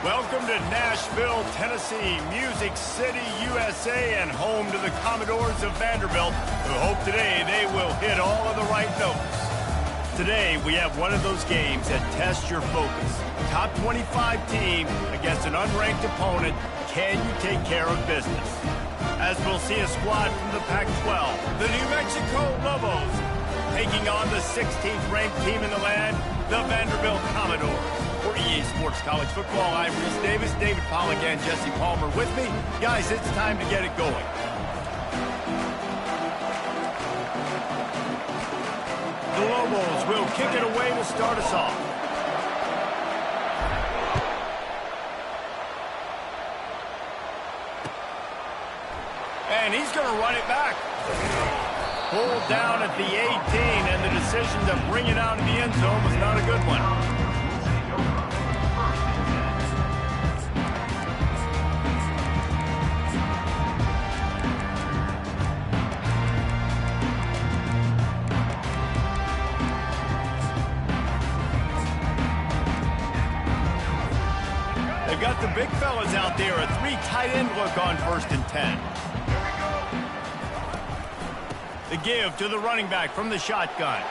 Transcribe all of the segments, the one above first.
Welcome to Nashville, Tennessee, Music City, USA, and home to the Commodores of Vanderbilt, who hope today they will hit all of the right notes. Today, we have one of those games that tests your focus. Top 25 team against an unranked opponent. Can you take care of business? As we'll see a squad from the Pac-12, the New Mexico Lobos, taking on the 16th ranked team in the land, the Vanderbilt Commodores. For EA Sports College Football, I'm Reese Davis, David Pollack, and Jesse Palmer with me. Guys, it's time to get it going. The Lobos will kick it away to start us off. And he's going to run it back. Pulled down at the 18, and the decision to bring it out in the end zone was not a good one. They've got the big fellas out there, a 3 tight end look on 1st and 10. The give to the running back from the shotgun.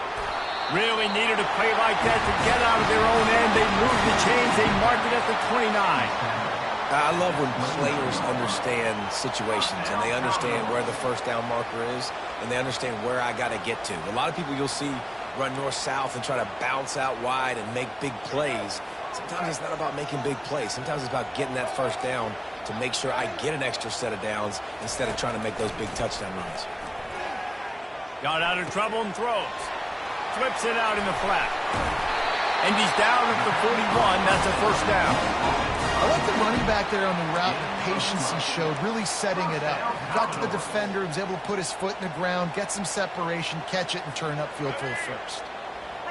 Really needed a play like that to get out of their own end. They moved the chains. They marked it at the 29. I love when players understand situations and they understand where the first down marker is and they understand where I got to get to. A lot of people you'll see run north-south and try to bounce out wide and make big plays. Sometimes it's not about making big plays. Sometimes it's about getting that first down to make sure I get an extra set of downs instead of trying to make those big touchdown runs. Got out of trouble and throws. Flips it out in the flat. And he's down at the 41. That's a first down. I like the running back there on the route, the patience he showed, really setting it up. Got to the defender, was able to put his foot in the ground, get some separation, catch it, and turn upfield for the first.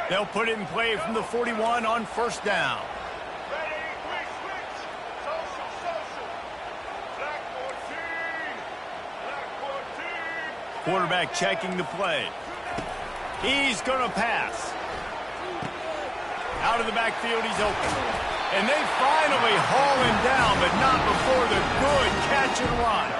They'll put it in play from the 41 on first down. Quarterback checking the play. He's going to pass. Out of the backfield, he's open. And they finally haul him down, but not before the good catch and run.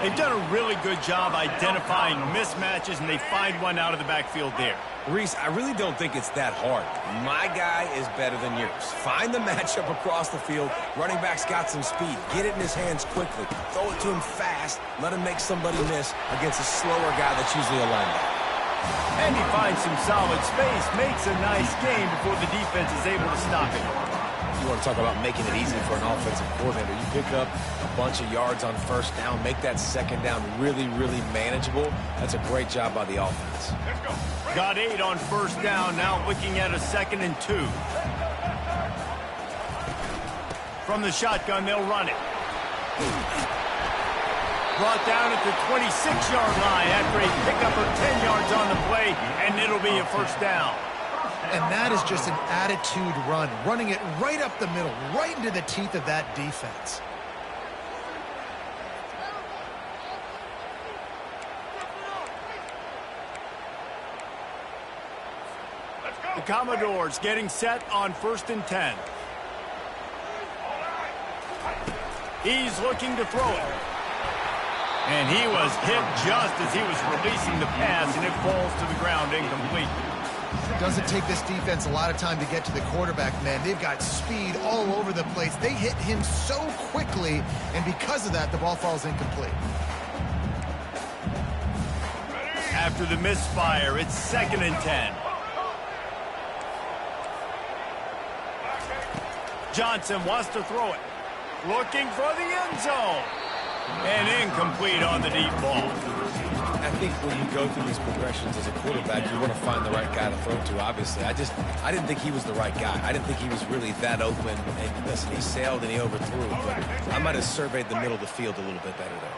They've done a really good job identifying mismatches, and they find one out of the backfield there. Reese, I really don't think it's that hard. My guy is better than yours. Find the matchup across the field. Running back's got some speed. Get it in his hands quickly. Throw it to him fast. Let him make somebody miss against a slower guy that's usually a linebacker. And he finds some solid space, makes a nice game before the defense is able to stop him. You want to talk about making it easy for an offensive coordinator. You pick up a bunch of yards on first down, make that second down really, really manageable. That's a great job by the offense. Got 8 on first down, now looking at a 2nd and 2. From the shotgun, they'll run it. Brought down at the 26-yard line after a pickup of 10 yards on the play, and it'll be a first down. And that is just an attitude run, running it right up the middle, right into the teeth of that defense. The Commodores getting set on 1st and 10. He's looking to throw it. And he was hit just as he was releasing the pass, and it falls to the ground incomplete. Doesn't take this defense a lot of time to get to the quarterback, man. They've got speed all over the place. They hit him so quickly, and because of that, the ball falls incomplete. After the misfire, it's 2nd and 10. Johnson wants to throw it. Looking for the end zone. And incomplete on the deep ball. I think when you go through these progressions as a quarterback, you want to find the right guy to throw to, obviously. I didn't think he was the right guy. I didn't think he was really that open. And listen, he sailed and he overthrew, but I might have surveyed the middle of the field a little bit better there.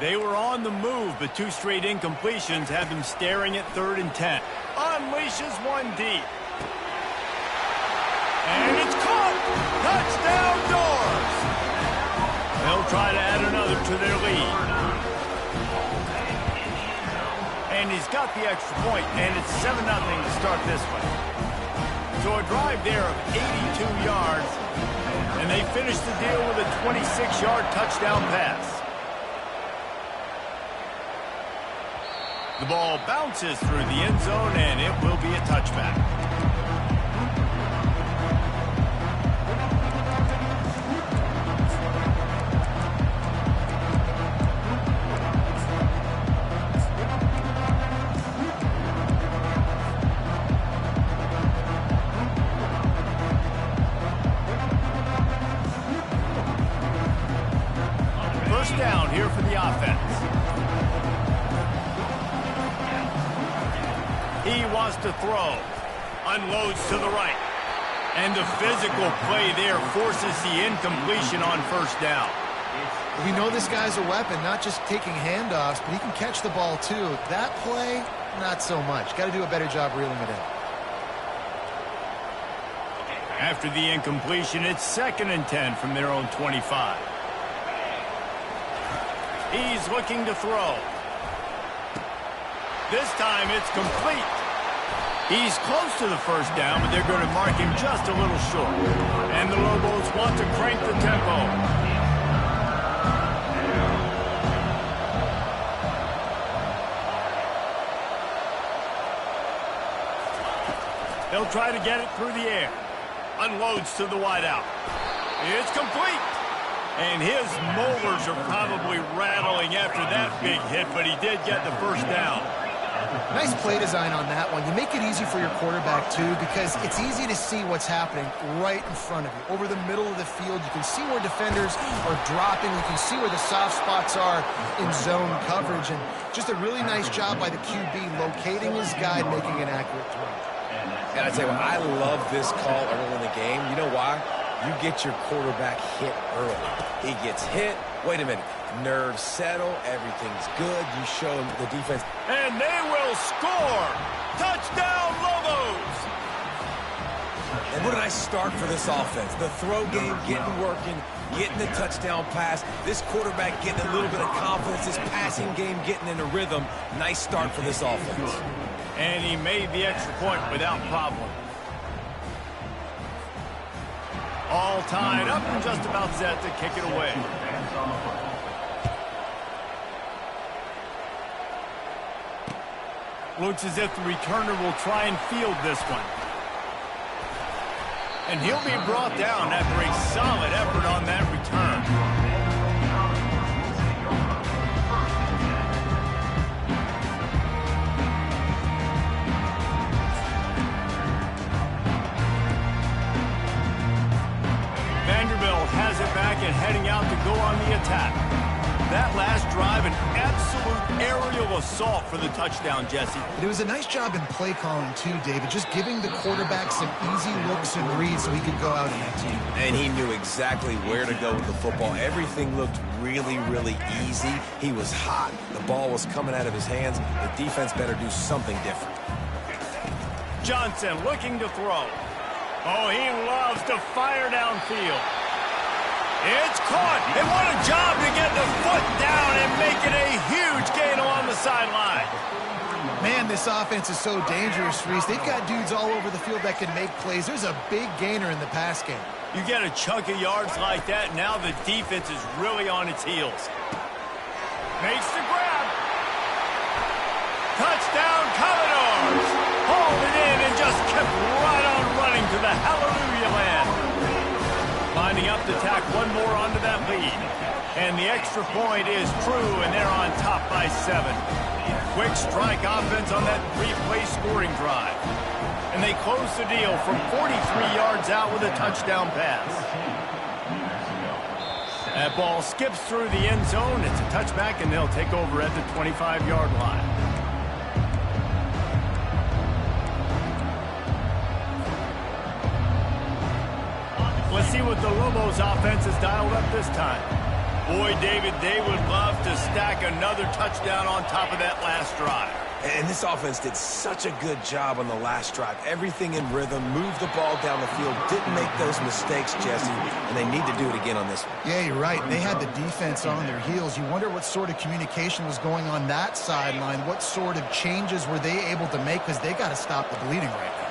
They were on the move, but 2 straight incompletions had them staring at 3rd and 10. Unleashes one deep. And it's caught! Touchdown Doors! They'll try to add another to their lead. And he's got the extra point, and it's 7-0 to start this one. So a drive there of 82 yards, and And they finish the deal with a 26-yard touchdown pass. The ball bounces through the end zone, and it will be a touchback. First down here for the offense. He wants to throw. Unloads to the right. And the physical play there forces the incompletion on first down. We know this guy's a weapon, not just taking handoffs, but he can catch the ball too. That play, not so much. Got to do a better job reeling it in. After the incompletion, it's 2nd and 10 from their own 25. He's looking to throw. This time it's complete. He's close to the first down, but they're going to mark him just a little short. And the Lobos want to crank the tempo. They'll try to get it through the air. Unloads to the wideout. It's complete. And his molars are probably rattling after that big hit, but he did get the first down. Nice play design on that one. You make it easy for your quarterback, too, because it's easy to see what's happening right in front of you. Over the middle of the field, you can see where defenders are dropping. You can see where the soft spots are in zone coverage. And just a really nice job by the QB locating his guy and making an accurate throw. And I tell you what, I love this call early in the game. You know why? You get your quarterback hit early. He gets hit. Wait a minute. Nerves settle. Everything's good. You show him the defense. And they will score. Touchdown, Lobos. And what a nice start for this offense. The throw game getting working, getting the touchdown pass. This quarterback getting a little bit of confidence. This passing game getting in a rhythm. Nice start for this offense. And he made the extra point without problem. All tied up and just about set to kick it away. Looks as if the returner will try and field this one. And he'll be brought down after a solid effort on that return. Vanderbilt has it back and heading out to go on the attack. That last drive, an absolute aerial assault for the touchdown, Jesse. It was a nice job in play calling, too, David, just giving the quarterback some easy looks and reads so he could go out and execute. And he knew exactly where to go with the football. Everything looked really, really easy. He was hot. The ball was coming out of his hands. The defense better do something different. Johnson looking to throw. Oh, he loves to fire downfield. It's caught, and what a job to get the foot down and make it a huge gain along the sideline. Man, this offense is so dangerous, Reese. They've got dudes all over the field that can make plays. There's a big gainer in the pass game. You get a chunk of yards like that, now the defense is really on its heels. Makes the grab. Touchdown, Commodores. Hauled it in and just kept right on running to the hallelujah land. Lining up to tack one more onto that lead. And the extra point is true, and they're on top by 7. Quick strike offense on that 3-play scoring drive. And they close the deal from 43 yards out with a touchdown pass. That ball skips through the end zone. It's a touchback, and they'll take over at the 25-yard line. Let's see what the Lobos offense has dialed up this time. Boy, David, they would love to stack another touchdown on top of that last drive. And this offense did such a good job on the last drive. Everything in rhythm, moved the ball down the field, didn't make those mistakes, Jesse, and they need to do it again on this one. Yeah, you're right. They had the defense on their heels. You wonder what sort of communication was going on that sideline. What sort of changes were they able to make, because they got to stop the bleeding right now.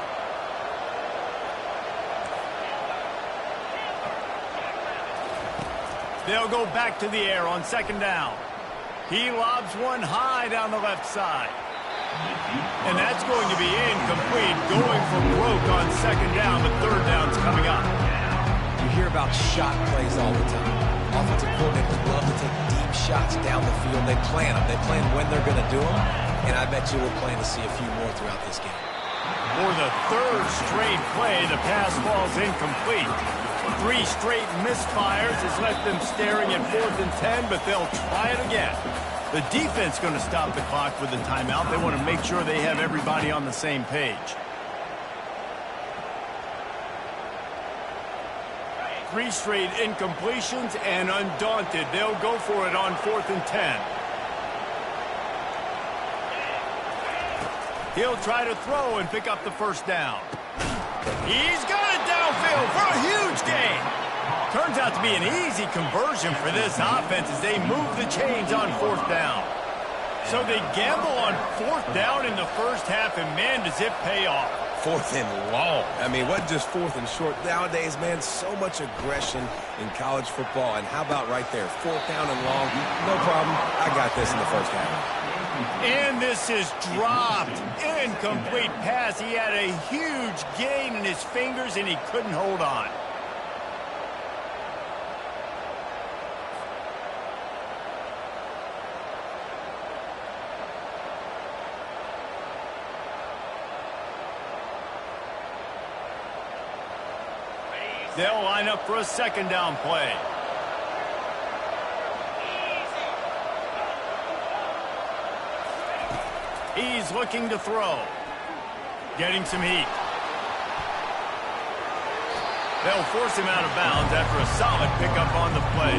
They'll go back to the air on second down. He lobs one high down the left side. And that's going to be incomplete, going for broke on second down, but third down's coming up. You hear about shot plays all the time. Offensive coordinators love to take deep shots down the field. They plan them. They plan when they're going to do them. And I bet you we'll plan to see a few more throughout this game. For the third straight play, the pass falls incomplete. 3 straight misfires has left them staring at 4th and 10, but they'll try it again. The defense going to stop the clock with the timeout. They want to make sure they have everybody on the same page. 3 straight incompletions, and undaunted, they'll go for it on 4th and 10. He'll try to throw and pick up the first down. He's got it downfield for a huge gain. Turns out to be an easy conversion for this offense as they move the chains on 4th down. So they gamble on 4th down in the first half, and man, does it pay off. 4th and long. I mean, what just 4th and short? Nowadays, man, so much aggression in college football. And how about right there? 4th down and long. No problem. I got this in the first half. And this is dropped. Incomplete pass. He had a huge gain in his fingers, and he couldn't hold on. They'll line up for a second down play. He's looking to throw. Getting some heat. They'll force him out of bounds after a solid pickup on the play.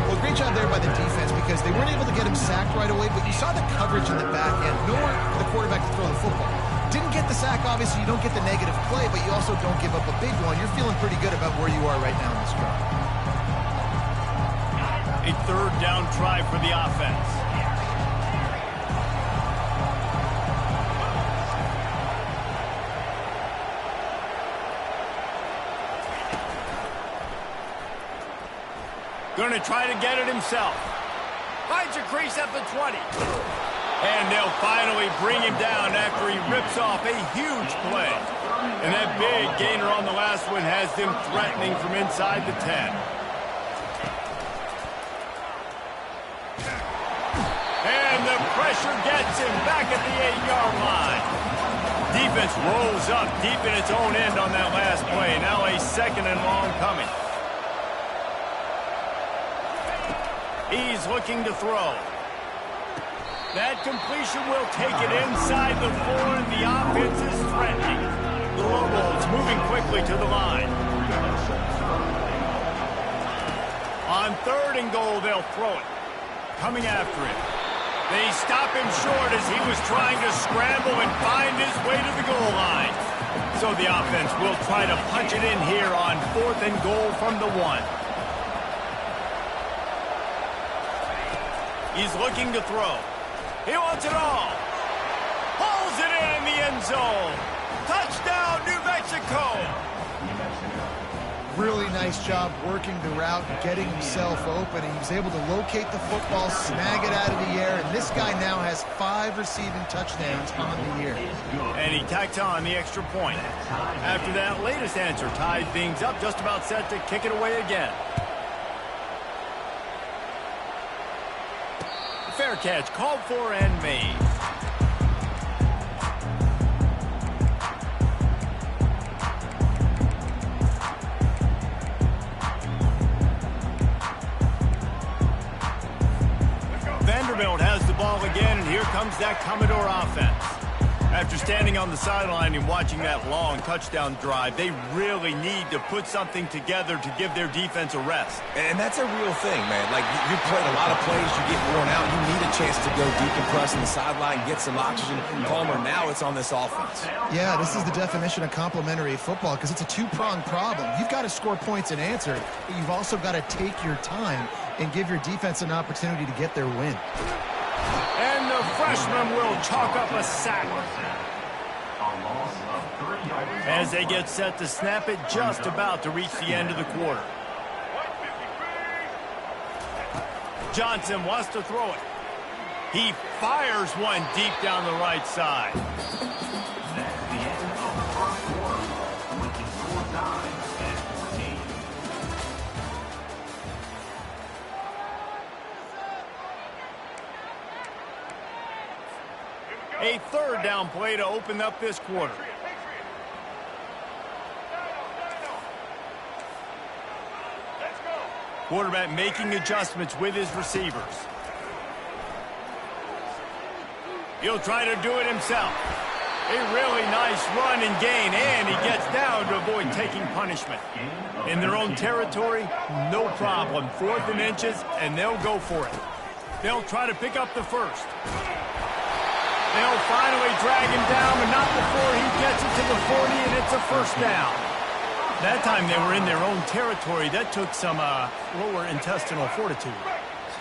Well, great job there by the defense because they weren't able to get him sacked right away, but you saw the coverage in the back end. Nowhere for the quarterback to throw the football. Didn't get the sack, obviously. You don't get the negative play, but you also don't give up a big one. You're feeling pretty good about where you are right now in this drive. A third down try for the offense. Going to try to get it himself. Finds a crease at the 20. And they'll finally bring him down after he rips off a huge play. And that big gainer on the last one has them threatening from inside the 10. And the pressure gets him back at the 8-yard line. Defense rolls up deep in its own end on that last play. Now a second and long coming. He's looking to throw. That completion will take it inside the 4, and the offense is threatening. The Lobos moving quickly to the line. On 3rd and goal, they'll throw it. Coming after him. They stop him short as he was trying to scramble and find his way to the goal line. So the offense will try to punch it in here on 4th and goal from the 1. He's looking to throw. He wants it all. Pulls it in the end zone. Touchdown, New Mexico. Really nice job working the route, getting himself open. He was able to locate the football, snag it out of the air, and this guy now has 5 receiving touchdowns on the year. And he tacks on the extra point. After that latest answer tied things up, just about set to kick it away again. Fair catch called for and made. Vanderbilt has the ball again, and here comes that Commodore offense. After standing on the sideline and watching that long touchdown drive, they really need to put something together to give their defense a rest. And that's a real thing, man. Like, you played a lot of plays, you get worn out, you need a chance to go decompress on the sideline, get some oxygen. Palmer, now it's on this offense. Yeah, this is the definition of complementary football because it's a two-pronged problem. You've got to score points and answer, but you've also got to take your time and give your defense an opportunity to get their win. And the freshman will chalk up a sack. As they get set to snap it, just about to reach the end of the quarter. Johnson wants to throw it. He fires one deep down the right side. A third down play to open up this quarter. Quarterback making adjustments with his receivers. He'll try to do it himself. A really nice run and gain, and he gets down to avoid taking punishment. In their own territory, no problem. 4th and inches, and they'll go for it. They'll try to pick up the first. They'll finally drag him down, but not before he gets it to the 40, and it's a first down. That time they were in their own territory. That took some lower intestinal fortitude.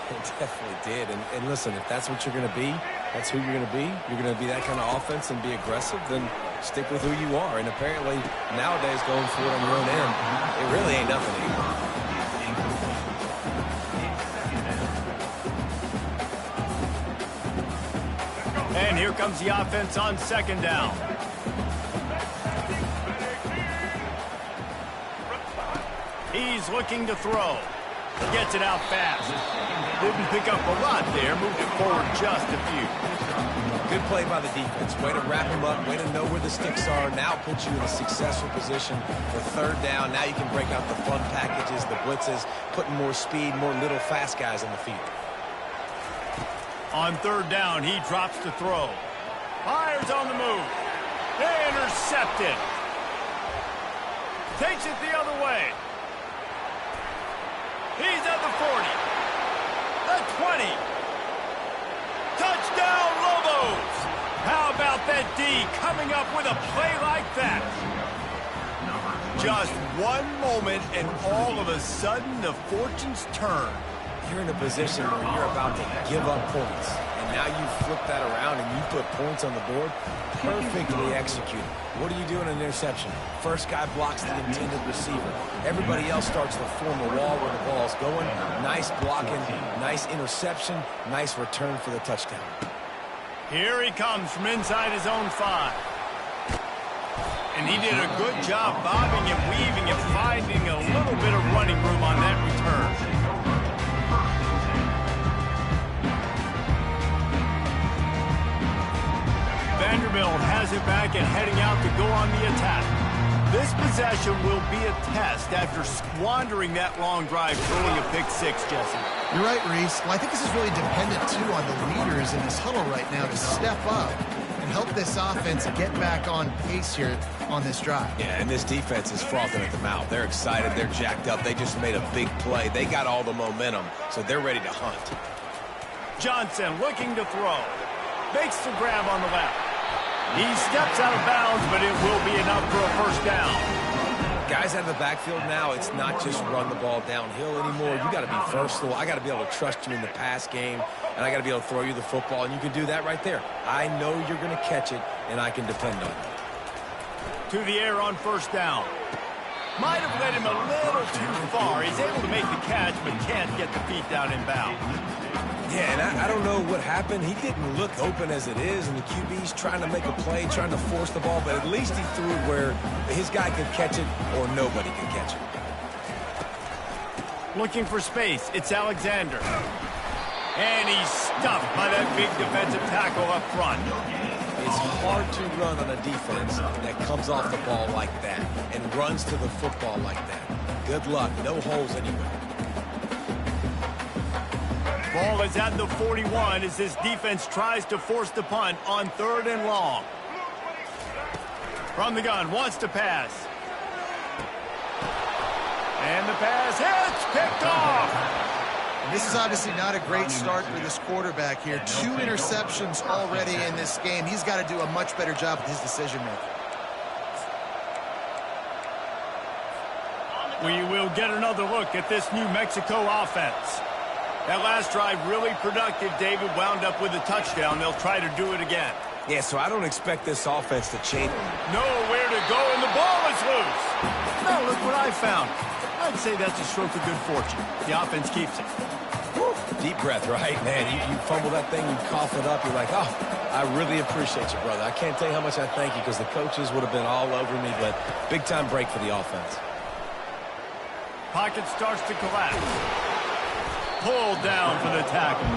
It definitely did. And listen, if that's what you're going to be, that's who you're going to be. You're going to be that kind of offense and be aggressive, then stick with who you are. And apparently, nowadays, going for it on your own end, it really ain't nothing anymore. And here comes the offense on 2nd down. He's looking to throw. Gets it out fast. Didn't pick up a lot there. Moved it forward just a few. Good play by the defense. Way to wrap him up. Way to know where the sticks are. Now puts you in a successful position for 3rd down. Now you can break out the fun packages, the blitzes, putting more speed, more little fast guys on the field. On 3rd down, he drops to throw. Fires on the move. Intercepted. Takes it the other way. He's at the 40. The 20. Touchdown, Lobos. How about that D coming up with a play like that? Just one moment, and all of a sudden, the fortunes turn. You're in a position where you're about to give up points, and now you flip that around and you put points on the board. Perfectly executed. What do you do in an interception? First guy blocks the intended receiver. Everybody else starts to form a wall where the ball's going. Nice blocking, nice interception, nice return for the touchdown. Here he comes from inside his own 5. And he did a good job bobbing and weaving and finding a little bit of running room on that return. Vanderbilt has it back and heading out to go on the attack. This possession will be a test after squandering that long drive, throwing a pick 6, Jesse. You're right, Reese. Well, I think this is really dependent, too, on the leaders in this huddle right now to step up and help this offense get back on pace here on this drive. Yeah, and this defense is frothing at the mouth. They're excited. They're jacked up. They just made a big play. They got all the momentum, so they're ready to hunt. Johnson looking to throw. Makes the grab on the left. He steps out of bounds, but it will be enough for a first down. Guys out of the backfield now, it's not just run the ball downhill anymore. You got to be versatile. I got to be able to trust you in the pass game, and I got to be able to throw you the football, and you can do that right there. I know you're going to catch it, and I can depend on it. To the air on first down. Might have led him a little too far. He's able to make the catch, but can't get the feet down in bounds. Yeah, and I don't know what happened. He didn't look open as it is, and the QB's trying to make a play, trying to force the ball, but at least he threw it where his guy could catch it or nobody could catch it. Looking for space. It's Alexander. And he's stuffed by that big defensive tackle up front. It's hard to run on a defense that comes off the ball like that and runs to the football like that. Good luck. No holes anywhere. Ball is at the 41 as this defense tries to force the punt on 3rd and long. From the gun, wants to pass. And the pass hits, picked off. And this is obviously not a great start for this quarterback here. 2 interceptions already in this game. He's got to do a much better job with his decision-making. We will get another look at this New Mexico offense. That last drive really productive. David wound up with a touchdown. They'll try to do it again. Yeah, so I don't expect this offense to change. Nowhere to go, and the ball is loose. Now look what I found. I'd say that's a stroke of good fortune. The offense keeps it. Woo. Deep breath, right, man? You fumble that thing, you cough it up, you're like, oh, I really appreciate you, brother. I can't tell you how much I thank you because the coaches would have been all over me, but big-time break for the offense. Pocket starts to collapse. Pulled down for the tackle.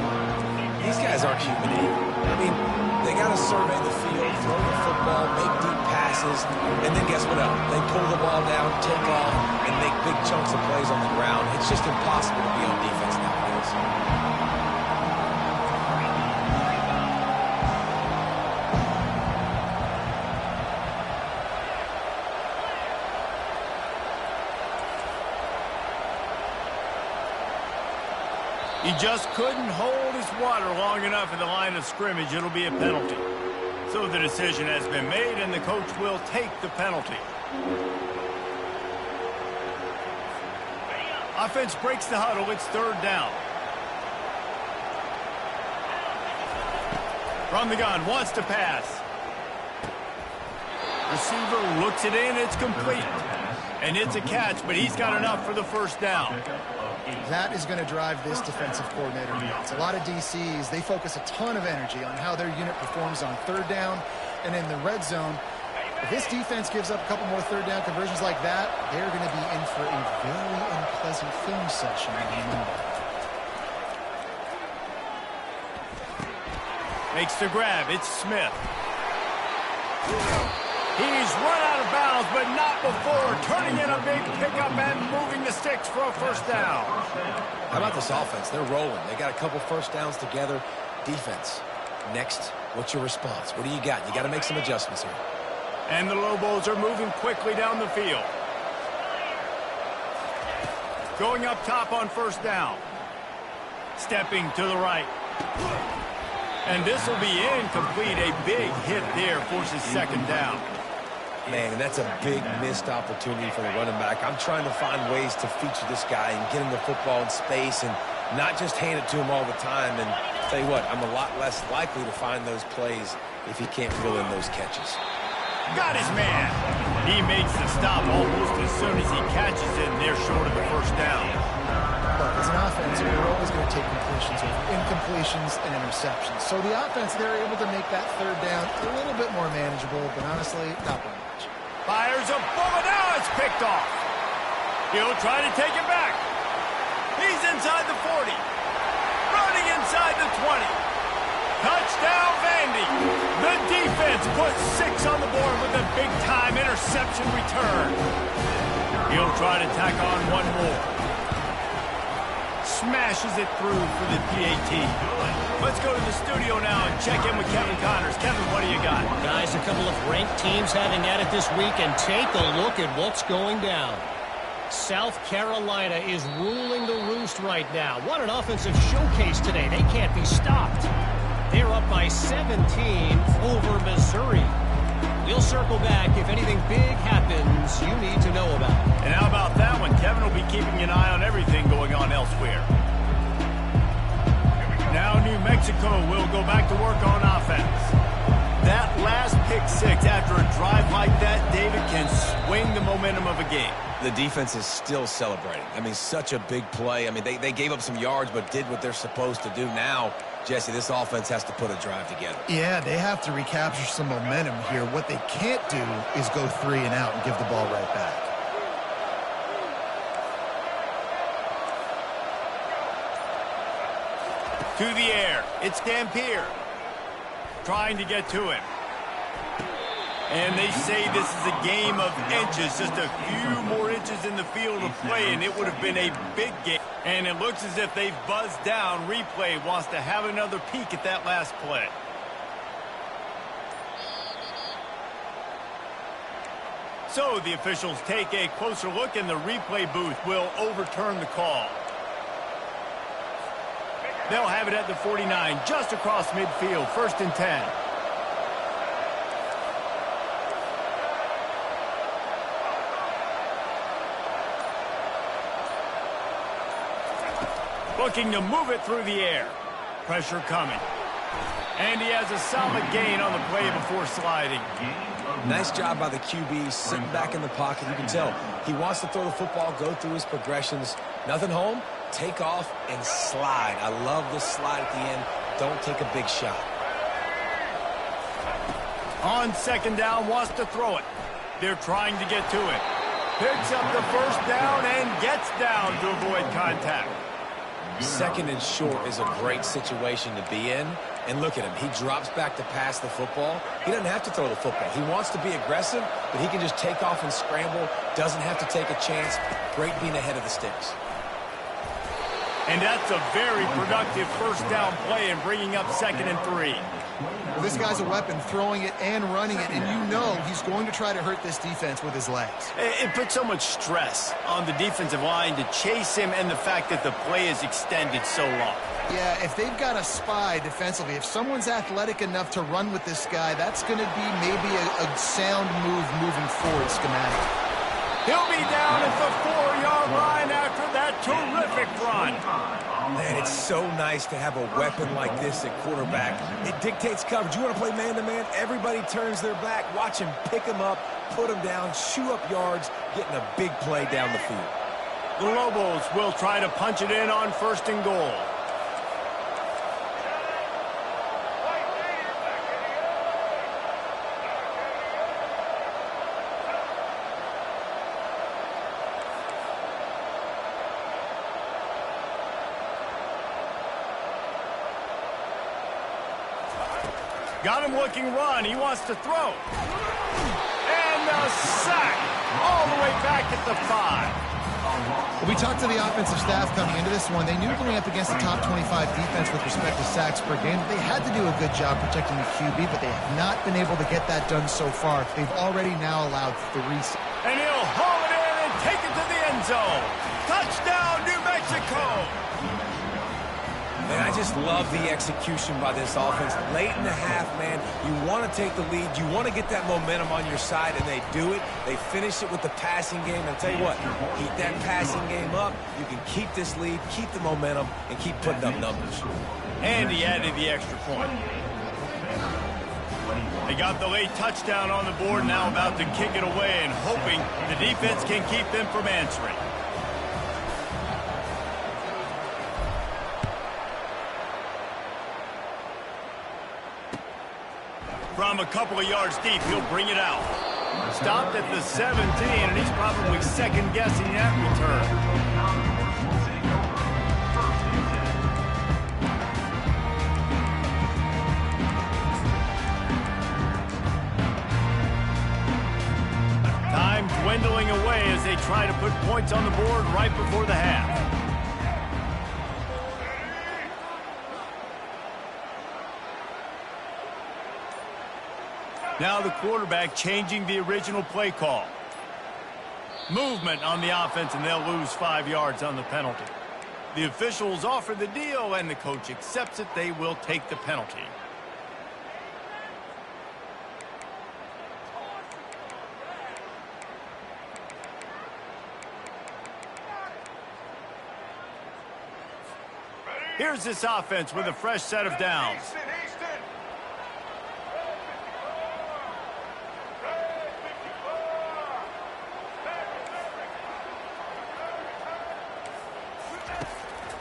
These guys aren't human either. I mean, they got to survey the field, throw the football, make deep passes, and then guess what else? They pull the ball down, take off, and make big chunks of plays on the ground. It's just impossible to be on defense nowadays. He just couldn't hold his water long enough at the line of scrimmage. It'll be a penalty. So the decision has been made, and the coach will take the penalty. Offense breaks the huddle. It's third down. From the gun, wants to pass. Receiver looks it in. It's complete. And it's a catch, but he's got enough for the first down. That is going to drive this defensive coordinator nuts. A lot of DCs, they focus a ton of energy on how their unit performs on third down and in the red zone. If this defense gives up a couple more third down conversions like that, they're going to be in for a very unpleasant film session on Monday. Makes the grab. It's Smith. He's run out of bounds, but not before turning in a big pickup and moving the sticks for a first down. How about this offense? They're rolling. They got a couple first downs together. Defense. Next, what's your response? What do you got? You got to make some adjustments here. And the Lobos are moving quickly down the field. Going up top on first down. Stepping to the right. And this will be incomplete. A big hit there forces second down. Man, and that's a big missed opportunity for the running back. I'm trying to find ways to feature this guy and get him the football in space and not just hand it to him all the time. And tell you what, I'm a lot less likely to find those plays if he can't reel in those catches. Got his man. He makes the stop almost as soon as he catches it, and they're short of the first down. Look, as an offense, you're always going to take completions over incompletions and interceptions. So the offense, they're able to make that third down a little bit more manageable, but honestly, not by much. Fires a bullet. Now it's picked off. He'll try to take it back. He's inside the 40. Running inside the 20. Touchdown, Vandy. The defense puts 6 on the board with a big-time interception return. He'll try to tack on one more. Smashes it through for the PAT. Let's go to the studio now and check in with Kevin Connors. Kevin, what do you got? Guys, a couple of ranked teams having at it this week, and take a look at what's going down. South Carolina is ruling the roost right now. What an offensive showcase today. They can't be stopped. They're up by 17 over Missouri. We'll circle back if anything big happens you need to know about. And how about that one? Kevin will be keeping an eye on everything going on elsewhere. Now New Mexico will go back to work on offense. That last pick six after a drive like that, David, can swing the momentum of a game. The defense is still celebrating. I mean, such a big play. I mean, they gave up some yards but did what they're supposed to do. Now, Jesse, this offense has to put a drive together. Yeah, they have to recapture some momentum here. What they can't do is go 3 and out and give the ball right back. To the air. It's Dampier. Trying to get to him. And they say this is a game of inches. Just a few more inches in the field of play, and it would have been a big game. And it looks as if they've buzzed down. Replay wants to have another peek at that last play. So the officials take a closer look, and the replay booth will overturn the call. They'll have it at the 49, just across midfield, 1st and 10. Looking to move it through the air. Pressure coming. And he has a solid gain on the play before sliding. Nice job by the QB, sitting back in the pocket. You can tell he wants to throw the football, go through his progressions. Nothing home, take off, and slide. I love this slide at the end. Don't take a big shot. On second down, wants to throw it. They're trying to get to it. Picks up the first down and gets down to avoid contact. Second and short is a great situation to be in. And look at him. He drops back to pass the football. He doesn't have to throw the football. He wants to be aggressive, but he can just take off and scramble. Doesn't have to take a chance. Great being ahead of the sticks. And that's a very productive first down play and bringing up 2nd and 3. Well, this guy's a weapon, throwing it and running it, and you know he's going to try to hurt this defense with his legs. It puts so much stress on the defensive line to chase him and the fact that the play is extended so long. Yeah, if they've got a spy defensively, if someone's athletic enough to run with this guy, that's going to be maybe a sound move moving forward schematic. He'll be down at the 4-yard line after that terrific run. Man, it's so nice to have a weapon like this at quarterback. It dictates coverage. You want to play man-to-man? Everybody turns their back. Watch him pick him up, put him down, shoot up yards, getting a big play down the field. The Lobos will try to punch it in on 1st and goal. Got him looking run. He wants to throw. And a sack all the way back at the 5. Well, we talked to the offensive staff coming into this one. They knew going up against the top 25 defense with respect to sacks per game. They had to do a good job protecting the QB, but they have not been able to get that done so far. They've already now allowed 3. And he'll haul it in and take it to the end zone. Touchdown, New Mexico. Man, I just love the execution by this offense. Late in the half, man, you want to take the lead. You want to get that momentum on your side, and they do it. They finish it with the passing game. I'll tell you what, keep that passing game up. You can keep this lead, keep the momentum, and keep putting up numbers. And he added the extra point. They got the late touchdown on the board, now about to kick it away and hoping the defense can keep them from answering. From a couple of yards deep, he'll bring it out. Stopped at the 17, and he's probably second-guessing that return. Time dwindling away as they try to put points on the board right before the half. Now the quarterback changing the original play call. Movement on the offense, and they'll lose 5 yards on the penalty. The officials offer the deal, and the coach accepts it. They will take the penalty. Here's this offense with a fresh set of downs.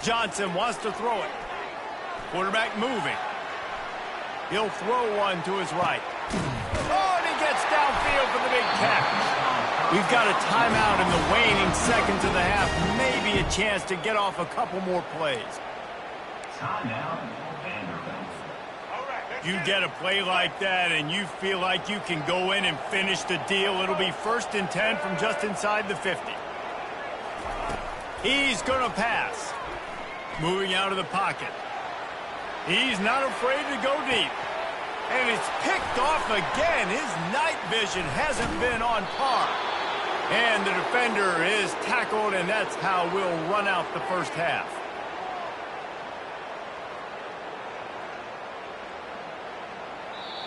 Johnson wants to throw it. Quarterback moving. He'll throw one to his right. Oh, and he gets downfield for the big catch. We've got a timeout in the waning seconds of the half. Maybe a chance to get off a couple more plays. You get a play like that and you feel like you can go in and finish the deal. It'll be 1st and 10 from just inside the 50. He's going to pass. Moving out of the pocket. He's not afraid to go deep. And it's picked off again. His night vision hasn't been on par. And the defender is tackled, and that's how we'll run out the first half.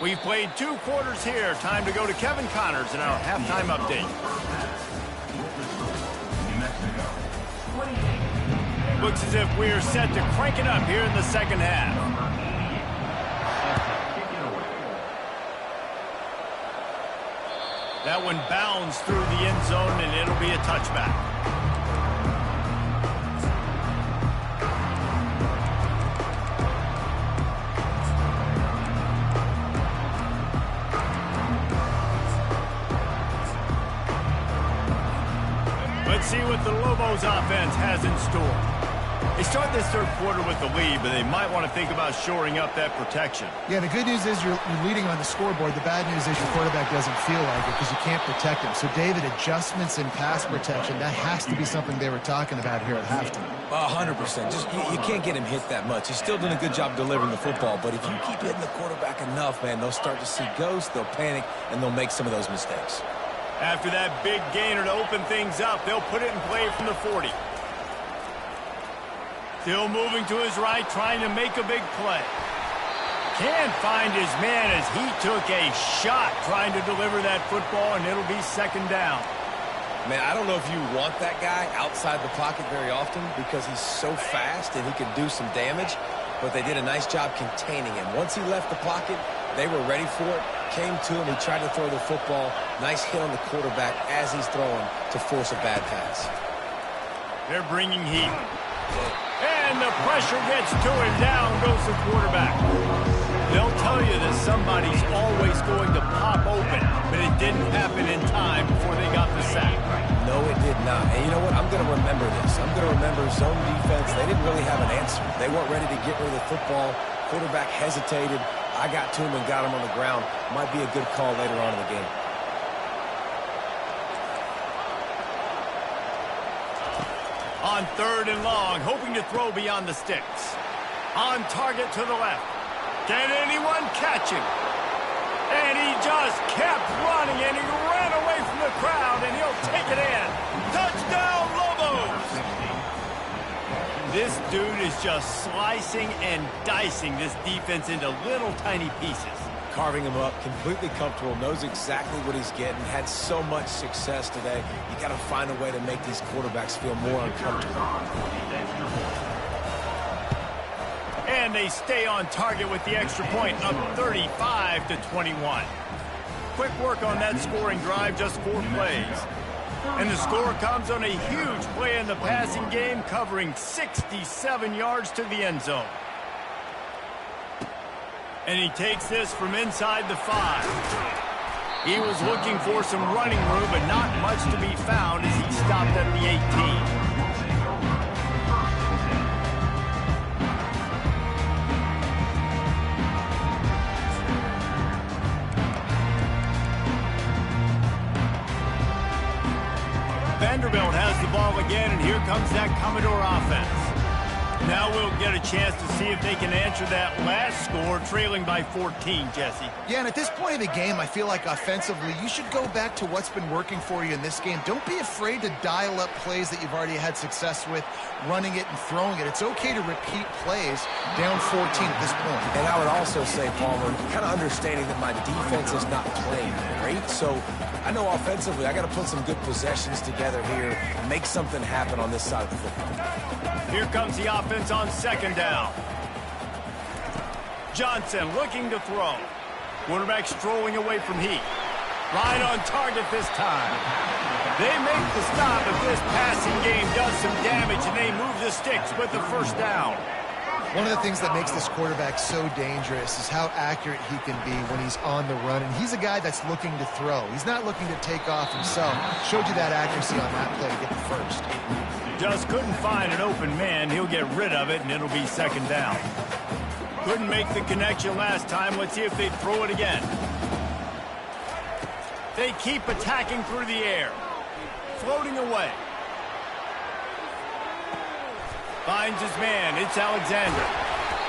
We've played 2 quarters here. Time to go to Kevin Connors in our halftime update. Looks as if we're set to crank it up here in the second half. That one bounds through the end zone, and it'll be a touchback. Let's see what the Lobos offense has in store. They start this third quarter with the lead, but they might want to think about shoring up that protection. Yeah, the good news is you're leading on the scoreboard. The bad news is your quarterback doesn't feel like it because you can't protect him. So, David, adjustments in pass protection, that has to be something they were talking about here at halftime. 100%. Just you can't get him hit that much. He's still doing a good job delivering the football, but if you keep hitting the quarterback enough, man, they'll start to see ghosts, they'll panic, and they'll make some of those mistakes. After that big gainer to open things up, they'll put it in play from the 40. Still moving to his right, trying to make a big play. Can't find his man as he took a shot trying to deliver that football, and it'll be second down. Man, I don't know if you want that guy outside the pocket very often because he's so fast and he can do some damage, but they did a nice job containing him. Once he left the pocket, they were ready for it, came to him, he tried to throw the football. Nice hit on the quarterback as he's throwing to force a bad pass. They're bringing heat. And the pressure gets to him. Down goes the quarterback. They'll tell you that somebody's always going to pop open, but it didn't happen in time before they got the sack. No, it did not. And you know what? I'm going to remember this. I'm going to remember zone defense. They didn't really have an answer. They weren't ready to get rid of the football. Quarterback hesitated. I got to him and got him on the ground. Might be a good call later on in the game. On third and long, hoping to throw beyond the sticks. On target to the left. Can anyone catch him? And he just kept running, and he ran away from the crowd, and he'll take it in. Touchdown, Lobos! This dude is just slicing and dicing this defense into little tiny pieces. Carving him up, completely comfortable, knows exactly what he's getting, had so much success today. You got to find a way to make these quarterbacks feel more uncomfortable. And they stay on target with the extra point, up 35-21. Quick work on that scoring drive, just 4 plays. And the score comes on a huge play in the passing game, covering 67 yards to the end zone. And he takes this from inside the 5. He was looking for some running room, but not much to be found as he stopped at the 18. Vanderbilt has the ball again, and here comes that Commodore offense. Now we'll get a chance to see if they can answer that last score, trailing by 14, Jesse. Yeah, and at this point of the game, I feel like offensively, you should go back to what's been working for you in this game. Don't be afraid to dial up plays that you've already had success with, running it and throwing it. It's okay to repeat plays down 14 at this point. And I would also say, Palmer, kind of understanding that my defense is not playing great, so I know offensively I got to put some good possessions together here, make something happen on this side of the football. Here comes the offense on second down. Johnson looking to throw. Quarterback strolling away from heat. Right on target this time. They make the stop, but this passing game does some damage, and they move the sticks with the first down. One of the things that makes this quarterback so dangerous is how accurate he can be when he's on the run. And he's a guy that's looking to throw. He's not looking to take off himself. Showed you that accuracy on that play to get the first. Just couldn't find an open man. He'll get rid of it, and it'll be second down. Couldn't make the connection last time. Let's see if they throw it again. They keep attacking through the air. Floating away. Finds his man. It's Alexander.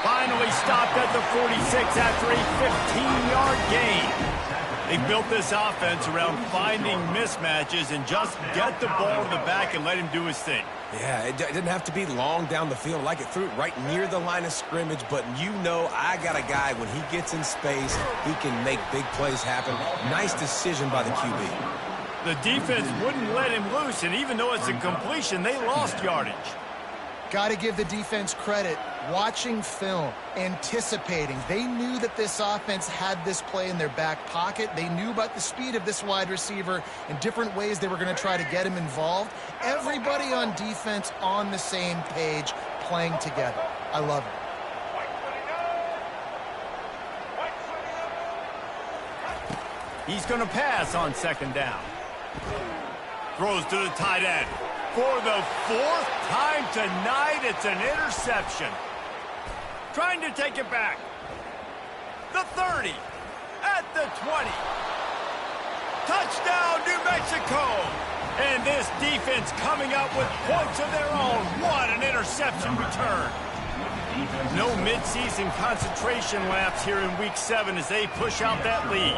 Finally stopped at the 46 after a 15-yard gain. They built this offense around finding mismatches and just get the ball to the back and let him do his thing. Yeah, it didn't have to be long down the field. Like it threw it right near the line of scrimmage, but you know I got a guy, when he gets in space, he can make big plays happen. Nice decision by the QB. The defense wouldn't let him loose, and even though it's a completion, they lost yardage. Got to give the defense credit. Watching film, anticipating. They knew that this offense had this play in their back pocket. They knew about the speed of this wide receiver and different ways they were going to try to get him involved. Everybody on defense on the same page, playing together. I love it. He's going to pass on second down. Throws to the tight end. For the fourth time tonight, it's an interception. Trying to take it back. The 30. At the 20. Touchdown, New Mexico. And this defense coming up with points of their own. What an interception return. No midseason concentration laps here in Week 7 as they push out that lead.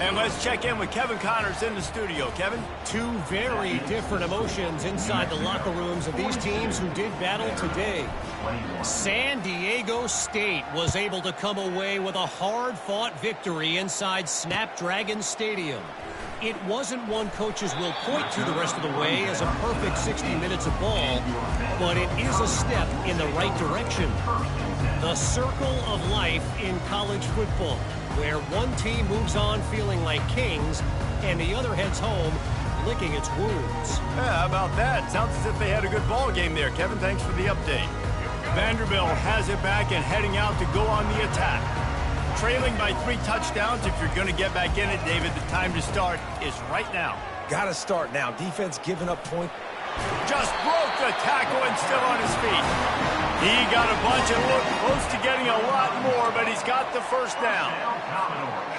And let's check in with Kevin Connors in the studio. Kevin? Two very different emotions inside the locker rooms of these teams who did battle today. San Diego State was able to come away with a hard-fought victory inside Snapdragon Stadium. It wasn't one coaches will point to the rest of the way as a perfect 60 minutes of ball, but it is a step in the right direction. The circle of life in college football, where one team moves on feeling like kings and the other heads home licking its wounds. Yeah, how about that? Sounds as if they had a good ball game there. Kevin, thanks for the update. Vanderbilt has it back and heading out to go on the attack. Trailing by 3 touchdowns. If you're going to get back in it, David, the time to start is right now. Got to start now. Defense giving up points. Just broke the tackle and still on his feet. He got a bunch and looked close to getting a lot more, but he's got the first down.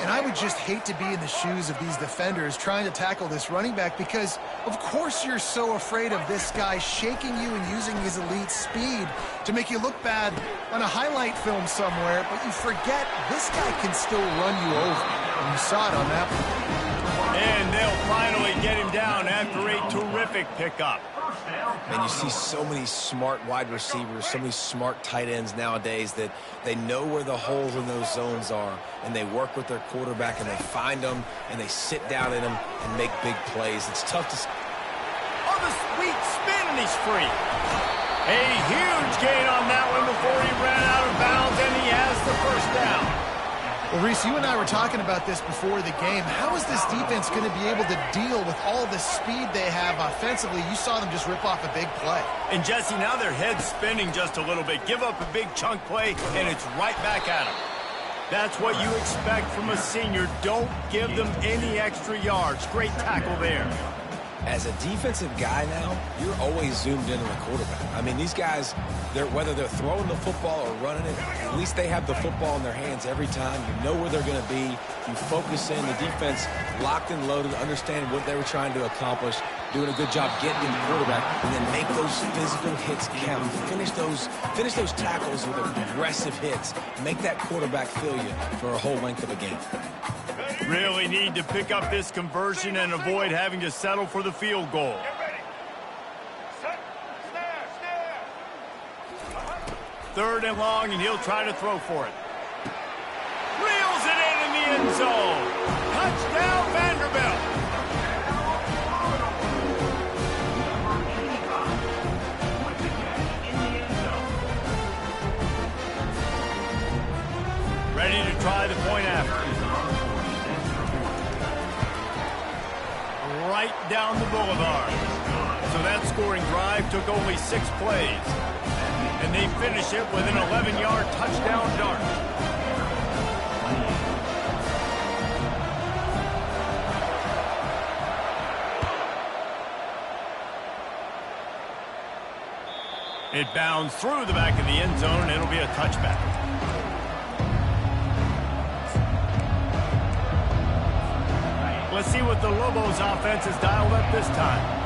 And I would just hate to be in the shoes of these defenders trying to tackle this running back because, of course, you're so afraid of this guy shaking you and using his elite speed to make you look bad on a highlight film somewhere, but you forget this guy can still run you over. And you saw it on that one. And they'll finally get him down after a terrific pickup. And you see so many smart wide receivers, so many smart tight ends nowadays that they know where the holes in those zones are, and they work with their quarterback, and they find them, and they sit down in them and make big plays. It's tough to... Oh, the sweet spin, and he's free. A huge gain on that one before he ran out of bounds, and he has the first down. Well, Reese, you and I were talking about this before the game. How is this defense going to be able to deal with all the speed they have offensively? You saw them just rip off a big play. And, Jesse, now their head's spinning just a little bit. Give up a big chunk play, and it's right back at them. That's what you expect from a senior. Don't give them any extra yards. Great tackle there. As a defensive guy now, you're always zoomed in on the quarterback. I mean, these guys, whether they're throwing the football or running it, at least they have the football in their hands every time. You know where they're going to be. You focus in. The defense locked and loaded, understand what they were trying to accomplish, doing a good job getting in the quarterback, and then make those physical hits count. Finish those tackles with aggressive hits. Make that quarterback feel you for a whole length of a game. Really need to pick up this conversion and avoid having to settle for the field goal. Third and long, and he'll try to throw for it. Reels it in the end zone. Touchdown, Vanderbilt. Ready to try the point after. Right down the boulevard. So that scoring drive took only 6 plays. And they finish it with an 11-yard touchdown dart. It bounds through the back of the end zone, and it'll be a touchback. Let's see what the Lobos offense has dialed up this time.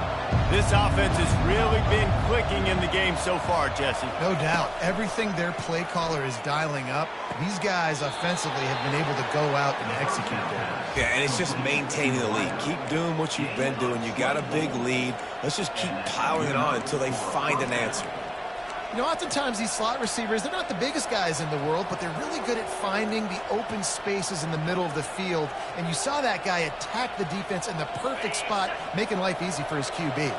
This offense has really been clicking in the game so far, Jesse. No doubt. Everything their play caller is dialing up, these guys offensively have been able to go out and execute there. Yeah, and it's just maintaining the lead. Keep doing what you've been doing. You got a big lead. Let's just keep piling it on until they find an answer. You know, oftentimes these slot receivers, they're not the biggest guys in the world, but they're really good at finding the open spaces in the middle of the field. And you saw that guy attack the defense in the perfect spot, making life easy for his QB.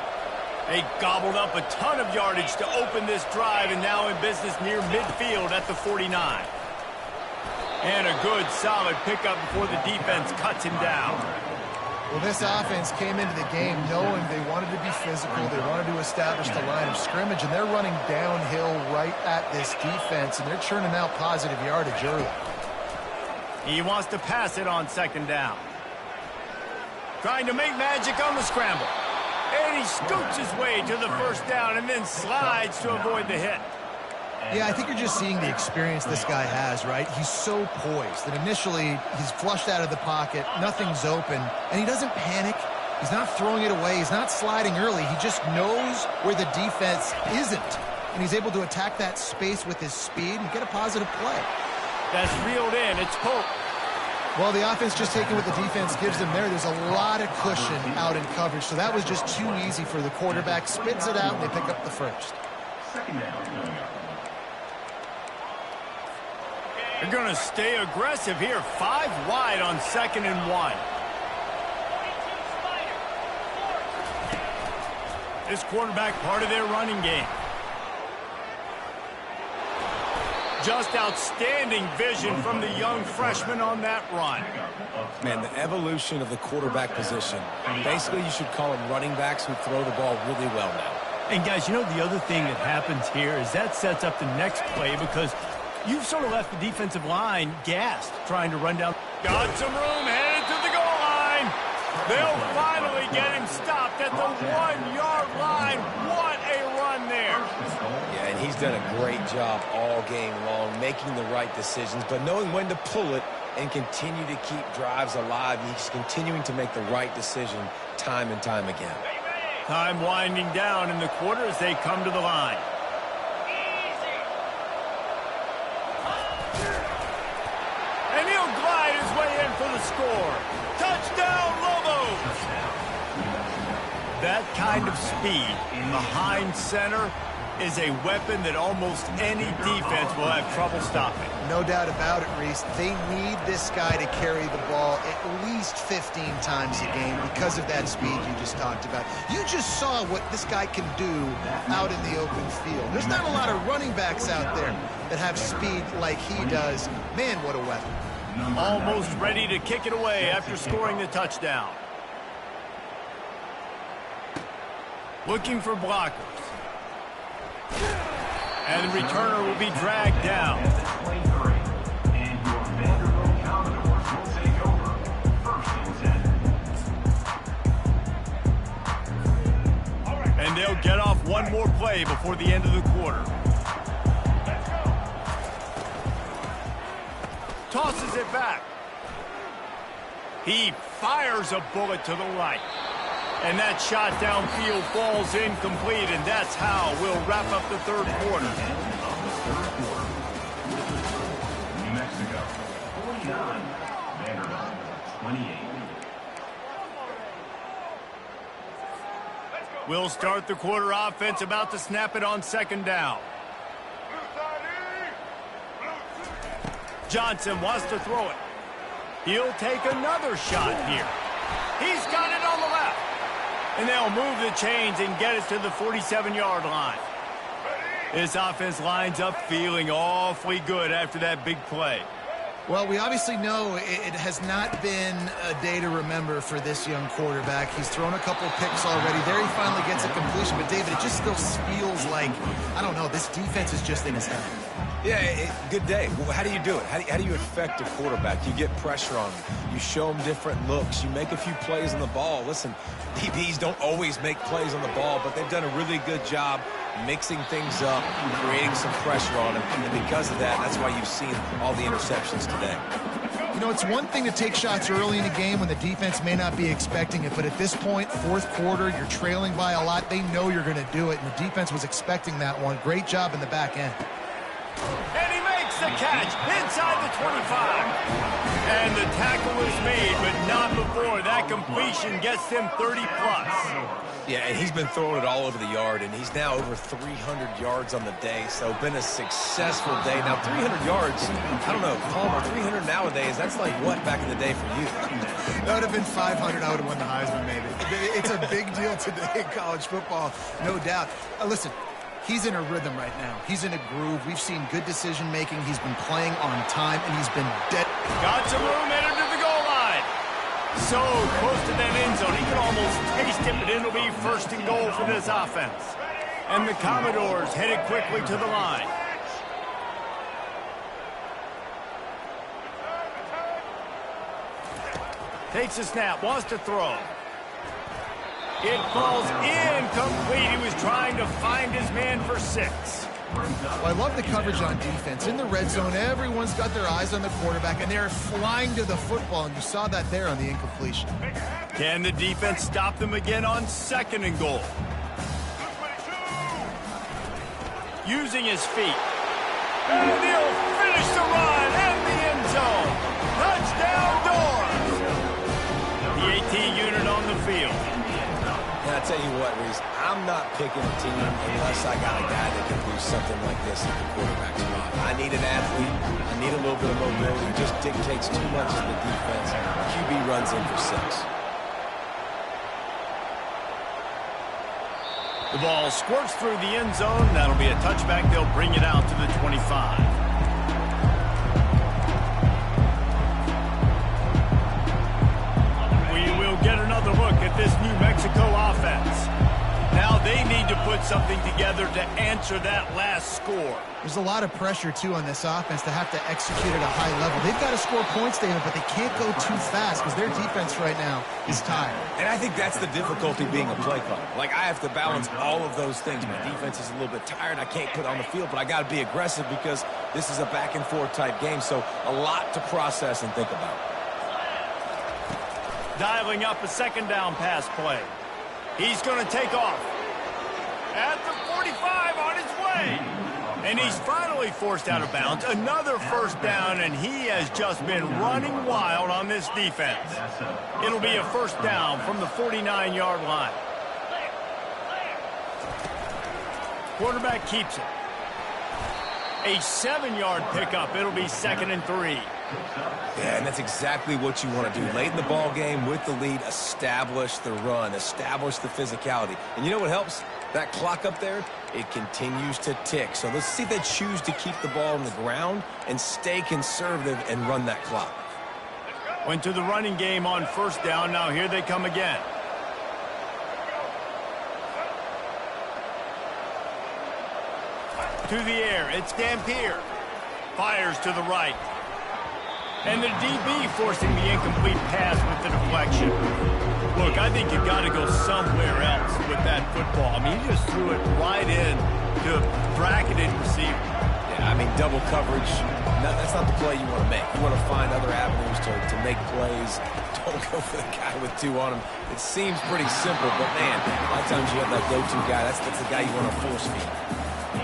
They gobbled up a ton of yardage to open this drive and now in business near midfield at the 49. And a good, solid pickup before the defense cuts him down. Well, this offense came into the game knowing they wanted to be physical, they wanted to establish the line of scrimmage, and they're running downhill right at this defense, and they're churning out positive yardage early. He wants to pass it on second down. Trying to make magic on the scramble. And he scoots his way to the first down and then slides to avoid the hit. Yeah, I think you're just seeing the experience this guy has, right? He's so poised that initially he's flushed out of the pocket, nothing's open, and he doesn't panic. He's not throwing it away. He's not sliding early. He just knows where the defense isn't, and he's able to attack that space with his speed and get a positive play. That's reeled in. It's Pope. Well, the offense just taking what the defense gives them there. There's a lot of cushion out in coverage, so that was just too easy for the quarterback. Spits it out, and they pick up the first. They're going to stay aggressive here. 5 wide on 2nd and 1. This quarterback part of their running game. Just outstanding vision from the young freshman on that run. Man, the evolution of the quarterback position. Basically, you should call them running backs who throw the ball really well now. And guys, you know the other thing that happens here is that sets up the next play because you've sort of left the defensive line gassed trying to run down. Got some room, headed to the goal line. They'll finally get him stopped at the 1-yard line. What a run there. Yeah, and he's done a great job all game long, making the right decisions, but knowing when to pull it and continue to keep drives alive. He's continuing to make the right decision time and time again. Time winding down in the quarter as they come to the line. And he'll glide his way in for the score. Touchdown, Lobos! That kind of speed behind center is a weapon that almost any defense will have trouble stopping. No doubt about it, Reese. They need this guy to carry the ball at least 15 times a game because of that speed you just talked about. You just saw what this guy can do out in the open field. There's not a lot of running backs out there that have speed like he does. Man, what a weapon. Almost ready to kick it away after scoring the touchdown. Looking for blockers. And the returner will be dragged down. And they'll get off one more play before the end of the quarter. Tosses it back. He fires a bullet to the right. And that shot downfield falls incomplete, and that's how we'll wrap up the third quarter. New Mexico, 49, Vanderbilt, 28. We'll start the quarter offense, about to snap it on second down. Johnson wants to throw it. He'll take another shot here. He's got it on the left. And they'll move the chains and get it to the 47-yard line. This offense lines up feeling awfully good after that big play. Well, we obviously know it has not been a day to remember for this young quarterback. He's thrown a couple picks already. There he finally gets a completion. But, David, it just still feels like, I don't know, this defense is just in his head. Yeah, good day. Well, how do you do it? How do you affect a quarterback? You get pressure on him. You show him different looks. You make a few plays on the ball. Listen, DBs don't always make plays on the ball, but they've done a really good job mixing things up, creating some pressure on him. And because of that, that's why you've seen all the interceptions today. You know, it's one thing to take shots early in a game when the defense may not be expecting it, but at this point, fourth quarter, you're trailing by a lot. They know you're going to do it, and the defense was expecting that one. Great job in the back end. And he makes the catch inside the 25. And the tackle is made, but not before that completion gets them 30+. Yeah, and he's been throwing it all over the yard, and he's now over 300 yards on the day, so been a successful day. Now, 300 yards, I don't know, Palmer, 300 nowadays, that's like what back in the day for you? That would have been 500. I would have won the Heisman, maybe. It's a big deal today in college football, no doubt. Listen, he's in a rhythm right now. He's in a groove. We've seen good decision-making. He's been playing on time, and he's been dead. Got some room, headed to the goal line. So close to that end zone, he can almost taste it, but it'll be first and goal for this offense. And the Commodores headed quickly to the line. Takes a snap, wants to throw. It falls incomplete. He was trying to find his man for 6. Well, I love the coverage on defense. In the red zone, everyone's got their eyes on the quarterback, and they're flying to the football, and you saw that there on the incompletion. Can the defense stop them again on 2nd and goal? Using his feet. And he'll finish the run in the end zone. Touchdown, Doors! The AT unit on the field. And I tell you what, Reese, I'm not picking a team unless I got a guy that can do something like this at the quarterback spot. I need an athlete. I need a little bit of mobility. It just dictates too much of the defense. QB runs in for 6. The ball squirts through the end zone. That'll be a touchback. They'll bring it out to the 25. We will get another look at this New Mexico offense. Now they need to put something together to answer that last score. There's a lot of pressure, too, on this offense to have to execute at a high level. They've got to score points, David, but they can't go too fast because their defense right now is tired. And I think that's the difficulty being a play caller. Like, I have to balance all of those things. My defense is a little bit tired. I can't put on the field, but I got to be aggressive because this is a back-and-forth type game, so a lot to process and think about. Dialing up a 2nd down pass play. He's going to take off. At the 45 on his way. And he's finally forced out of bounds. Another 1st down, and he has just been running wild on this defense. It'll be a 1st down from the 49-yard line. Quarterback keeps it. A 7-yard pickup. It'll be 2nd and 3. Yeah, and that's exactly what you want to do. Late in the ball game with the lead, establish the run, establish the physicality. And you know what helps? That clock up there, it continues to tick. So let's see if they choose to keep the ball on the ground and stay conservative and run that clock. Went to the running game on 1st down. Now here they come again. To the air, it's Dampier. Fires to the right. And the DB forcing the incomplete pass with the deflection. Look, I think you've got to go somewhere else with that football. I mean, he just threw it right in to a bracketed receiver. Yeah, I mean, double coverage, that's not the play you want to make. You want to find other avenues to make plays. Don't go for the guy with 2 on him. It seems pretty simple, but, man, a lot of times you have that go-to guy. That's the guy you want to force feed.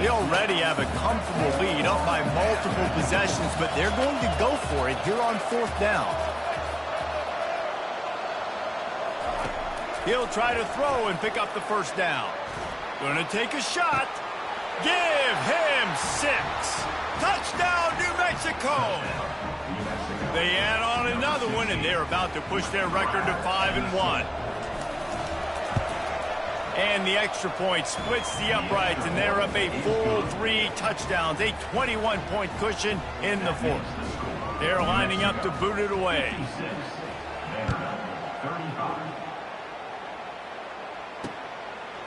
They already have a comfortable lead up by multiple possessions, but they're going to go for it here on 4th down. He'll try to throw and pick up the 1st down. Going to take a shot. Give him 6. Touchdown, New Mexico. They add on another one, and they're about to push their record to 5-1. And the extra point splits the uprights, and they're up a full 3 touchdowns, a 21-point cushion in the 4th. They're lining up to boot it away.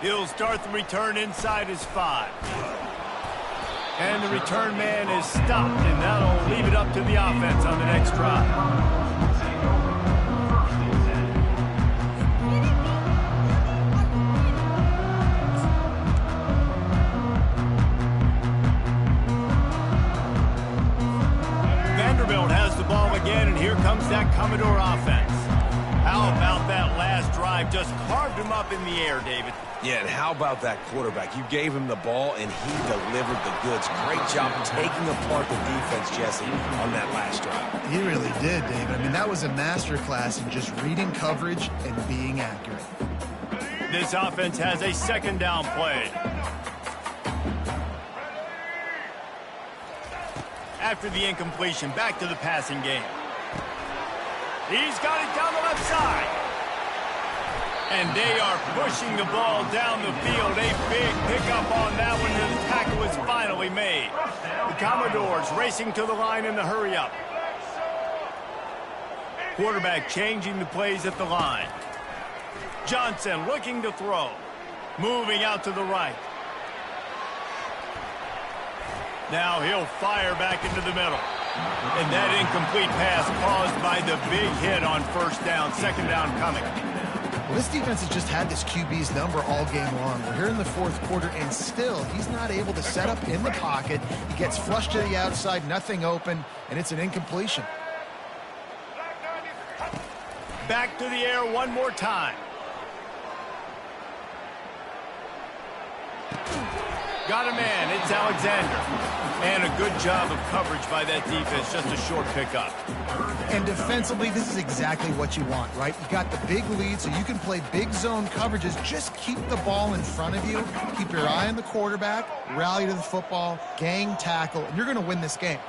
He'll start the return inside his 5. And the return man is stopped, and that'll leave it up to the offense on the next drive. Again, and here comes that Commodore offense. How about that last drive? Just carved him up in the air, David. Yeah, and how about that quarterback? You gave him the ball, and he delivered the goods. Great job taking apart the defense, Jesse, on that last drive. He really did, David. I mean, that was a masterclass in just reading coverage and being accurate. this offense has a second down play. After the incompletion, back to the passing game. He's got it down the left side. And they are pushing the ball down the field. A big pickup on that one, and the tackle is finally made. The Commodores racing to the line in the hurry-up. Quarterback changing the plays at the line. Johnson looking to throw. Moving out to the right. Now he'll fire back into the middle. And that incomplete pass caused by the big hit on first down. Second down coming. Well, this defense has just had this QB's number all game long. We're here in the fourth quarter, and still he's not able to set up in the pocket. He gets flushed to the outside, nothing open, and it's an incompletion. Back to the air one more time. Got a man. It's Alexander. And a good job of coverage by that defense. Just a short pickup. And defensively, this is exactly what you want, right? You got the big lead, so you can play big zone coverages. Just keep the ball in front of you. Keep your eye on the quarterback. Rally to the football. Gang tackle. And you're going to win this game.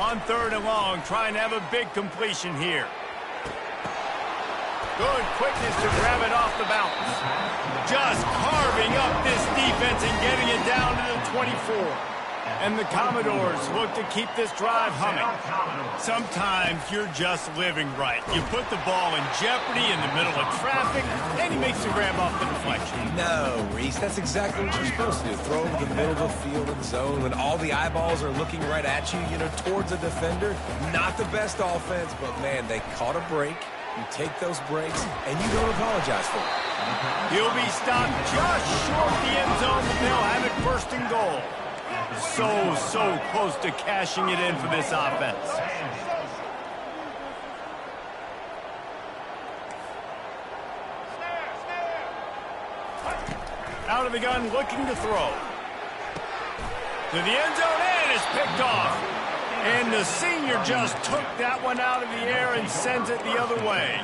On third and long, trying to have a big completion here. Good quickness to grab it off the bounce. Just carving up this defense and getting it down to the 24. And the Commodores look to keep this drive humming. Sometimes you're just living right. You put the ball in jeopardy in the middle of traffic, and he makes the grab off the deflection. No, Reese, that's exactly what you're supposed to do. Throw over the middle of the field in zone when all the eyeballs are looking right at you, towards a defender. Not the best offense, but, man, they caught a break. You take those breaks, and you don't apologize for it. He'll be stopped just short the end zone, but they'll have it first and goal. So close to cashing it in for this offense. Out of the gun, looking to throw. To the end zone, and it's picked off. And the senior just took that one out of the air and sends it the other way.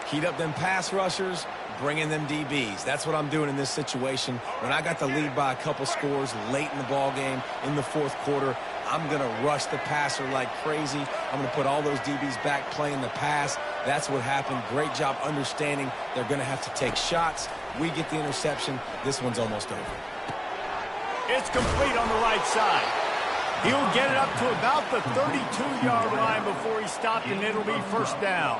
Heat up them pass rushers, bring in them DBs. That's what I'm doing in this situation. When I got the lead by a couple scores late in the ball game, in the fourth quarter, I'm going to rush the passer like crazy. I'm going to put all those DBs back playing the pass. That's what happened. Great job understanding they're going to have to take shots. We get the interception. This one's almost over. It's complete on the right side. He'll get it up to about the 32-yard line before he stopped, and it'll be first down.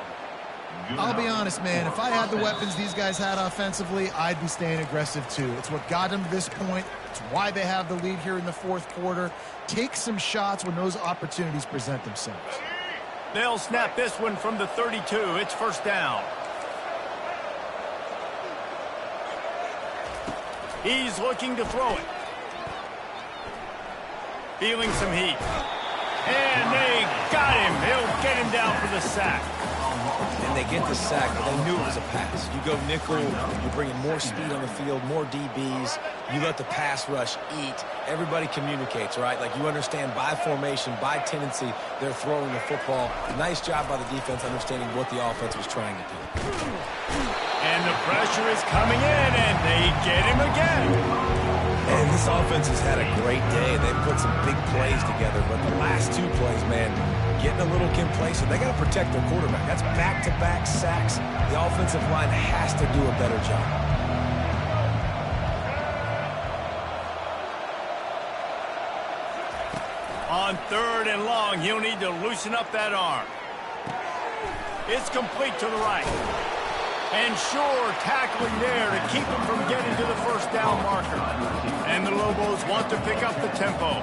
I'll be honest, man. If I had the weapons these guys had offensively, I'd be staying aggressive too. It's what got them to this point. It's why they have the lead here in the fourth quarter. Take some shots when those opportunities present themselves. They'll snap this one from the 32. It's first down. He's looking to throw it. Feeling some heat. And they got him. They'll get him down for the sack. And they get the sack, but they knew it was a pass. You go nickel, you're bringing more speed on the field, more DBs. You let the pass rush eat. Everybody communicates, right? Like you understand by formation, by tendency, they're throwing the football. Nice job by the defense understanding what the offense was trying to do. And the pressure is coming in, and they get him again. And this offense has had a great day. They've put some big plays together, but the last two plays, man, getting a little complacent. They got to protect their quarterback. That's back-to-back sacks. The offensive line has to do a better job. On third and long, he'll need to loosen up that arm. It's complete to the right. And sure, tackling there to keep him from getting to the first down marker. And the Lobos want to pick up the tempo.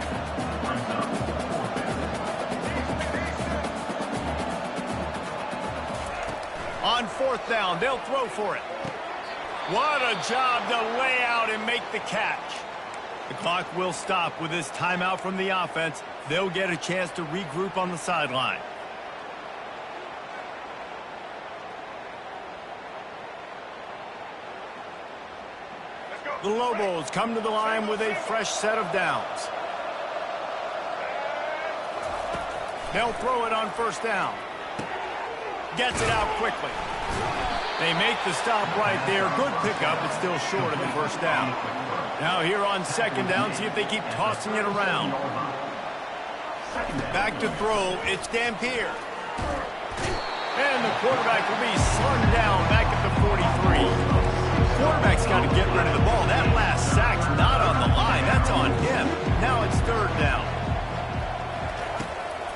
On fourth down, they'll throw for it. What a job to lay out and make the catch. The clock will stop with this timeout from the offense. They'll get a chance to regroup on the sideline. The Lobos come to the line with a fresh set of downs. They'll throw it on first down. Gets it out quickly. They make the stop right there. Good pickup, but still short of the first down. Now here on second down, see if they keep tossing it around. Back to throw, it's Dampier. And the quarterback will be slung down back at the 43. Quarterback's got to get rid of the ball. That last sack's not on the line. That's on him. Now it's third down.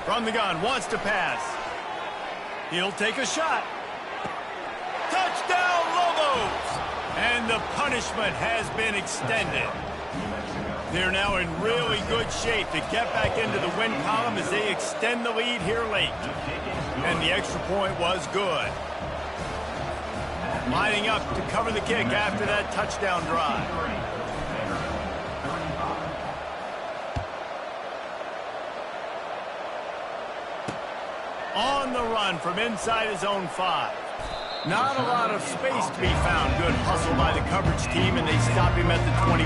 From the gun, wants to pass. He'll take a shot. Touchdown, Lobos! And the punishment has been extended. They're now in really good shape to get back into the win column as they extend the lead here late. And the extra point was good. Lining up to cover the kick after that touchdown drive. On the run from inside his own 5. Not a lot of space to be found. Good hustle by the coverage team, and they stop him at the 21.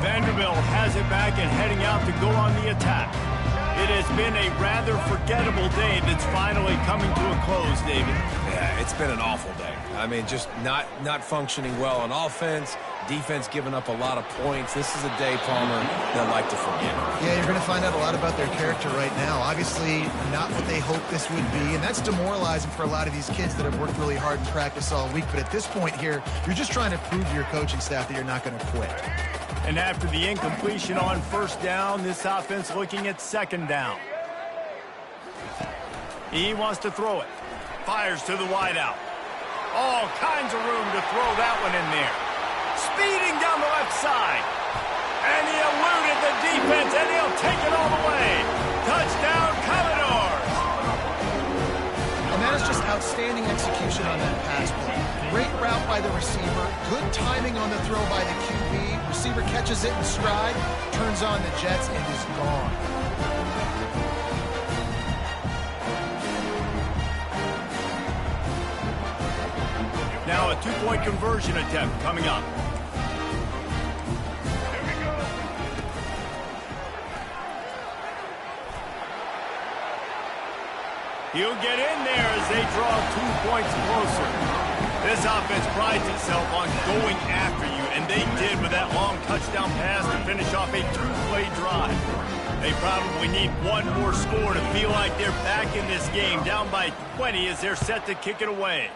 Vanderbilt has it back and heading out to go on the attack. It has been a rather forgettable day that's finally coming to a close, David. Yeah, it's been an awful day. I mean, just not functioning well on offense. Defense giving up a lot of points. This is a day, Palmer, they'll like to forget. Yeah, you're going to find out a lot about their character right now. Obviously, not what they hoped this would be, and that's demoralizing for a lot of these kids that have worked really hard in practice all week. But at this point here, you're just trying to prove to your coaching staff that you're not going to quit. And after the incompletion on first down, this offense looking at second down. He wants to throw it. Fires to the wideout. All kinds of room to throw that one in there. Speeding down the left side. And he eluded the defense, and he'll take it all the way. Touchdown, Commodores! And that is just outstanding execution on that pass play. Great route by the receiver. Good timing on the throw by the QB. Receiver catches it in stride, turns on the jets, and is gone. Now a two-point conversion attempt coming up. He'll get in there as they draw 2 points closer. This offense prides itself on going after you, and they did with that long touchdown pass to finish off a two-play drive. They probably need one more score to feel like they're back in this game, down by 20 as they're set to kick it away.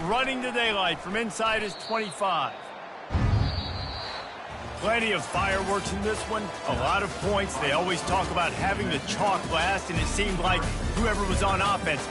Running to daylight from inside his 25. Plenty of fireworks in this one, a lot of points. They always talk about having the chalk last, and it seemed like whoever was on offense